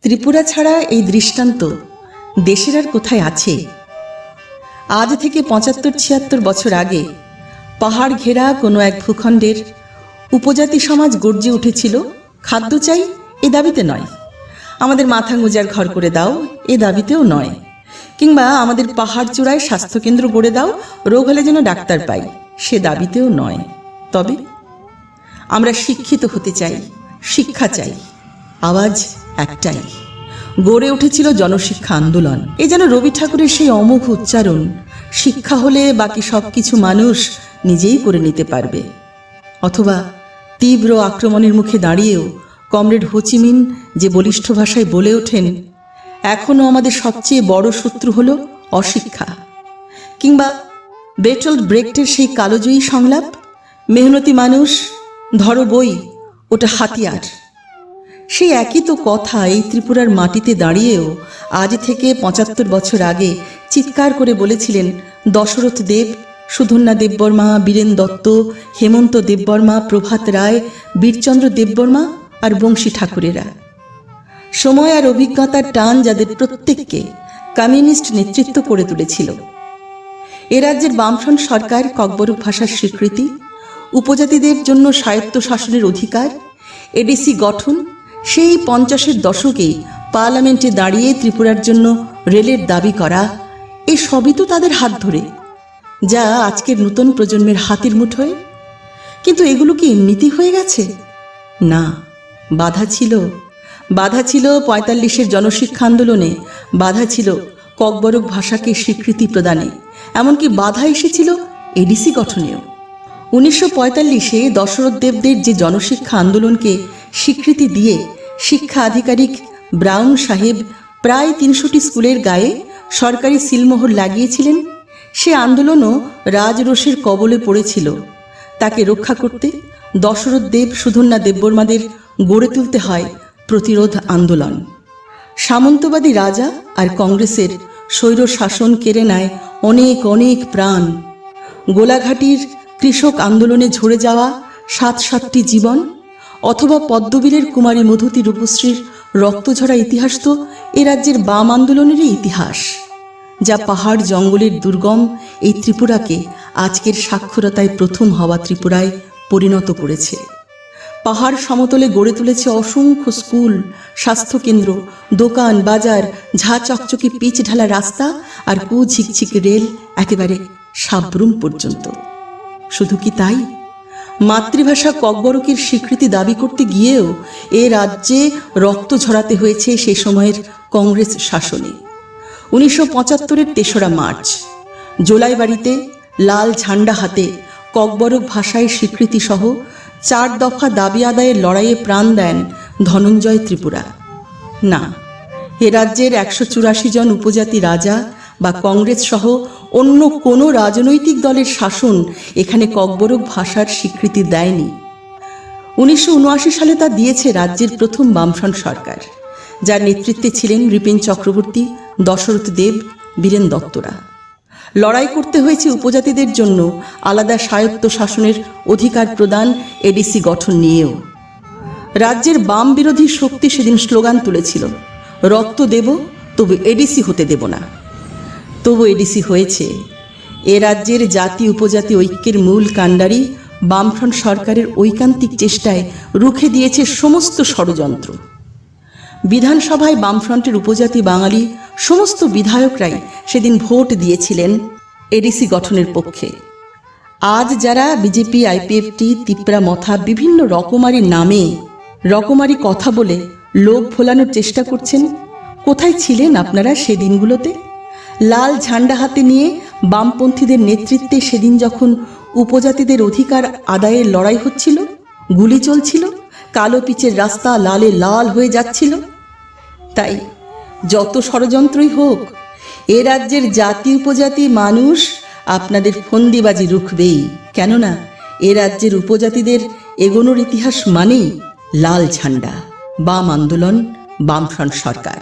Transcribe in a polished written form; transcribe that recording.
ত্রিপুরা ছাড়া এই দৃষ্টান্ত দেশের আর কোথায় আছে? আজ থেকে ৭৫-৭৬ বছর আগে পাহাড় ঘেরা কোনো এক ভূখণ্ডের উপজাতি সমাজ গর্জে উঠেছিল, খাদ্য চাই এ দাবিতে নয়, আমাদের মাথা গোঁজার ঘর করে দাও এ দাবিতেও নয়, কিংবা আমাদের পাহাড় চূড়ায় স্বাস্থ্যকেন্দ্র গড়ে দাও, রোগ হলে যেন ডাক্তার পাই সে দাবিতেও নয়। তবে আমরা শিক্ষিত হতে চাই, শিক্ষা চাই। আওয়াজ একটাই, গড়ে উঠেছিল জনশিক্ষা আন্দোলন। এ যেন রবি ঠাকুরের সেই অমোঘ উচ্চারণ, শিক্ষা হলে বাকি সব কিছু মানুষ নিজেই করে নিতে পারবে। অথবা তীব্র আক্রমণের মুখে দাঁড়িয়েও কমরেড হোচিমিন যে বলিষ্ঠ ভাষায় বলে ওঠেন, এখনও আমাদের সবচেয়ে বড় শত্রু হল অশিক্ষা। কিংবা বেটল্ড ব্রেক্টের সেই কালোজয়ী সংলাপ, মেহনতি মানুষ ধরো বই, ওটা হাতিয়ার। সেই একই তো কথা এই ত্রিপুরার মাটিতে দাঁড়িয়েও আজ থেকে ৭৫ বছর আগে চিৎকার করে বলেছিলেন দশরথ দেব, সুধন্যা দেববর্মা, বীরেন দত্ত, হেমন্ত দেববর্মা, প্রভাত রায়, বীরচন্দ্র দেববর্মা আর বংশী ঠাকুরেরা। সময় আর অভিজ্ঞতার টান যাদের প্রত্যেককে কমিউনিস্ট নেতৃত্ব করে তুলেছিল। এ রাজ্যের বামফ্রন্ট সরকার ককবরক ভাষার স্বীকৃতি, উপজাতিদের জন্য স্বায়ত্ত শাসনের অধিকার, এডিসি গঠন, সেই ৫০-এর দশকেই পার্লামেন্টে দাঁড়িয়ে ত্রিপুরার জন্য রেলের দাবি করা, এই সবই তো তাদের হাত ধরে, যা আজকের নতুন প্রজন্মের হাতের মুঠোয়। কিন্তু এগুলো কি এমনিতেই হয়ে গেছে? না, বাধা ছিল। ৪৫-এর জনশিক্ষা আন্দোলনে, বাধা ছিল ককবরক ভাষাকে স্বীকৃতি প্রদানে, এমনকি বাধা এসেছিল এডিসি গঠনেও। ১৯৪৫-এ দশরথ দেবদের যে জনশিক্ষা আন্দোলনকে স্বীকৃতি দিয়ে শিক্ষা আধিকারিক ব্রাউন সাহেব প্রায় ৩০০টি স্কুলের গায়ে সরকারি সিলমোহর লাগিয়েছিলেন, সে আন্দোলনও রাজরোষের কবলে পড়েছিল। তাকে রক্ষা করতে দশরথ দেব, সুধন্যা দেববর্মাদের গড়ে তুলতে হয় প্রতিরোধ আন্দোলন। সামন্তবাদী রাজা আর কংগ্রেসের স্বৈর শাসন কেড়ে নেয় অনেক অনেক প্রাণ। গোলাঘাটির কৃষক আন্দোলনে ঝরে যাওয়া ৭-৭টি জীবন, অথবা পদ্মবীরের কুমারী মধুতি রূপশ্রীর রক্তঝরা ইতিহাস তো এ রাজ্যের বাম আন্দোলনেরই ইতিহাস, যা পাহাড় জঙ্গলের দুর্গম এই ত্রিপুরাকে আজকের সাক্ষরতায় প্রথম হওয়া ত্রিপুরায় পরিণত করেছে। পাহাড় সমতলে গড়ে তুলেছে অসংখ্য স্কুল, স্বাস্থ্যকেন্দ্র, দোকান, বাজার, ঝা চকচকে পিচ ঢালা রাস্তা আর কুঝিকঝিক রেল একেবারে সাবরুম পর্যন্ত। শুধু কি তাই? মাতৃভাষা ককবরকের স্বীকৃতি দাবি করতে গিয়েও এ রাজ্যে রক্ত ঝরাতে হয়েছে সে সময়ের কংগ্রেস শাসনে। ১৯৭৫-এর ৩রা মার্চ জোলাইবাড়িতে লাল ঝান্ডা হাতে ককবরক ভাষায় স্বীকৃতি সহ ৪ দফা দাবি আদায়ের লড়াইয়ে প্রাণ দেন ধনঞ্জয় ত্রিপুরা। না, এ রাজ্যের ১৮৪ জন উপজাতি রাজা বা কংগ্রেস সহ অন্য কোনো রাজনৈতিক দলের শাসন এখানে ককবরক ভাষার স্বীকৃতি দেয়নি। ১৯৭৯ সালে তা দিয়েছে রাজ্যের প্রথম বামফ্রন্ট সরকার, যার নেতৃত্বে ছিলেন রিপেন চক্রবর্তী, দশরথ দেব, বীরেন দত্তরা। লড়াই করতে হয়েছে উপজাতিদের জন্য আলাদা স্বায়ত্ত শাসনের অধিকার প্রদান, এডিসি গঠন নিয়েও। রাজ্যের বাম বিরোধী শক্তি সেদিন স্লোগান তুলেছিল, রক্ত দেব তবু এডিসি হতে দেব না। তবু এডিসি হয়েছে। এ রাজ্যের জাতি উপজাতি ঐক্যের মূল কাণ্ডারি বামফ্রন্ট সরকারের ঐকান্তিক চেষ্টায় রুখে দিয়েছে সমস্ত ষড়যন্ত্র। বিধানসভায় বামফ্রন্টের উপজাতি বাঙালি সমস্ত বিধায়করাই সেদিন ভোট দিয়েছিলেন এডিসি গঠনের পক্ষে। আজ যারা বিজেপি, আইপিএফটি, তিপ্রা মথা বিভিন্ন রকমারি নামে রকমারি কথা বলে লোক ভোলানোর চেষ্টা করছেন, কোথায় ছিলেন আপনারা সেদিনগুলোতে? লাল ঝান্ডা হাতে নিয়ে বামপন্থীদের নেতৃত্বে সেদিন যখন উপজাতিদের অধিকার আদায়ের লড়াই হচ্ছিল, গুলি চলছিল, কালো পিচের রাস্তা লালে লাল হয়ে যাচ্ছিল। তাই যত ষড়যন্ত্রই হোক, এ রাজ্যের জাতি উপজাতি মানুষ আপনাদের ফন্দিবাজি রুখবেই। কেননা এ রাজ্যের উপজাতিদের এগোনোর ইতিহাস মানেই লাল ঝান্ডা, বাম আন্দোলন, বামফ্রন্ট সরকার।